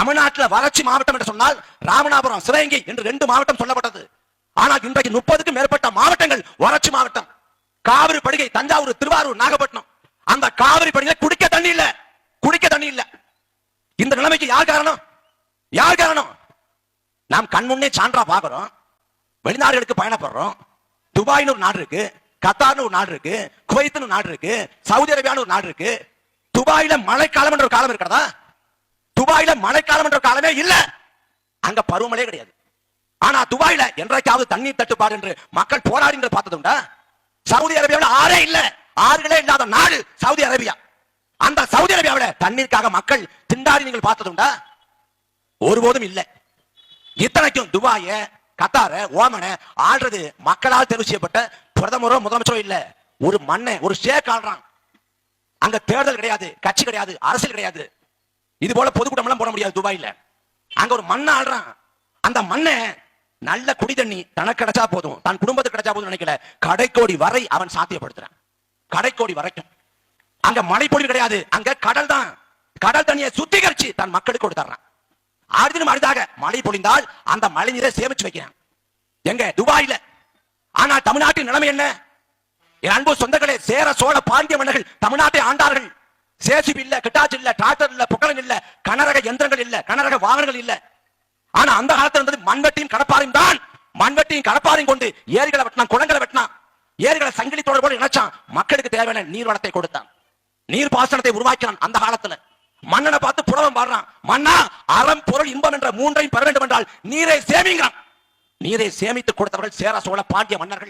தமிழ்நாட்டில் வறட்சி மாவட்டம் என்று சொன்னால் ராமநாதபுரம், சிவகங்கை என்று 2 மாவட்டம் சொல்லப்பட்டது. ஆனால் இன்றைக்கு 30க்கும் மேற்பட்ட மாவட்டங்கள் வறட்சி மாவட்டம். காவிரி படுகை தஞ்சாவூர், திருவாரூர், நாகப்பட்டினம். அந்த காவிரி படுகையில குடிக்க தண்ணி இல்ல, குடிக்க தண்ணி இல்ல. இந்த நிலைமைக்கு யார் காரணம்? யார் காரணம்? நாம் கண்முன்னே சான்றா பாக்குறோம். வெளிநாடுகளுக்கு பயணப்படுறோம். துபாய்னு ஒரு நாடு இருக்கு, கத்தார்னு ஒரு நாடு இருக்கு, குவைத்னு நாடு இருக்கு, சவுதி அரேபியான்னு ஒரு நாடு இருக்கு. துபாயில மழைக்காலம் என்ற ஒரு காலம் இருக்கிறதா? துபாயில மழைக்காலம் என்ற காலமே இல்ல. அங்க பருவமழையே கிடையாது. ஆனா துபாயில என்றைக்காவது தண்ணீர் தட்டுப்பாடு என்று மக்கள் போராடி பார்த்ததுண்டா? சவுதி அரேபியாவில் ஆறே இல்ல, ஆறுகளே இல்லாத நாடு சவுதி அரேபியா. அந்த சவுதி அரேபியாவில் தண்ணீருக்காக மக்கள் திண்டாடி நீங்கள் பார்த்ததுண்டா? ஒருபோதும் இல்லை. இத்தனைக்கும் துபாய, கத்தார, ஓமன ஆள்றது மக்களால் தெரிவு செய்யப்பட்ட பிரதமரோ முதலமைச்சரோ இல்ல, ஒரு மண்ணை, ஒரு ஷேக் ஆள்றான். அங்க தேர்தல் கிடையாது, கட்சி கிடையாது, அரசியல் கிடையாது. இது போல பொதுக்கூட்டம் எல்லாம் போட முடியாது துபாயில. அங்க ஒரு மண்ணை ஆள்றான். அந்த மண்ணை நல்ல குடி தண்ணி தனக்கு கிடைச்சா போதும், தன் குடும்பத்துக்கு கிடைச்சா போதும் நினைக்கல, கடைக்கோடி வரை அவன் சாத்தியப்படுத்துறான். கடைக்கோடி வரைக்கும். அங்க மழை பொழிவு கிடையாது, அங்க கடல் தான். கடல் தண்ணியை சுத்திகரிச்சு தன் மக்களுக்கு கொடுத்துறான். அடுத்து அடுத்தாக மழை பொழிந்தால் அந்த மழை நீரை சேமிச்சு வைக்கிறான். எங்க? துபாயில. ஆனால் தமிழ்நாட்டின் நிலைமை என்ன? என் அன்பு சொந்தங்களே, சேர சோழ பாண்டிய மன்னர்கள் தமிழ்நாட்டை ஆண்டார்கள். சேசிபி இல்ல, கிட்டாச்சு இல்ல, டிராக்டர் இல்ல, புக்கலன் இல்ல, கனரக யந்திரங்கள் இல்ல, கனரக வாகனங்கள் இல்ல. ஆனா அந்த காலத்தில் இருந்தது மண்வெட்டியும் கடப்பாரையும் தான். மண்வெட்டியும் கடப்பாரையும் கொண்டு ஏரிகளை வெட்டினான், குளங்களை வெட்டினான், ஏரிகளை சங்கிலி தொடர்போடு இணைச்சான். மக்களுக்கு தேவையான நீர் வளத்தை கொடுத்தான், நீர் பாசனத்தை உருவாக்கினான். அந்த காலத்துல மன்னனை பார்த்து புலவம் பாடுறான், மன்னா அறம் பொருள் இன்பம் என்ற 3ஐயும் பெற வேண்டும் என்றால் நீரை சேமிங்கிறான். நீரை சேமித்து கொடுத்தவர்கள் சேர சோழ பாண்டிய மன்னர்கள்.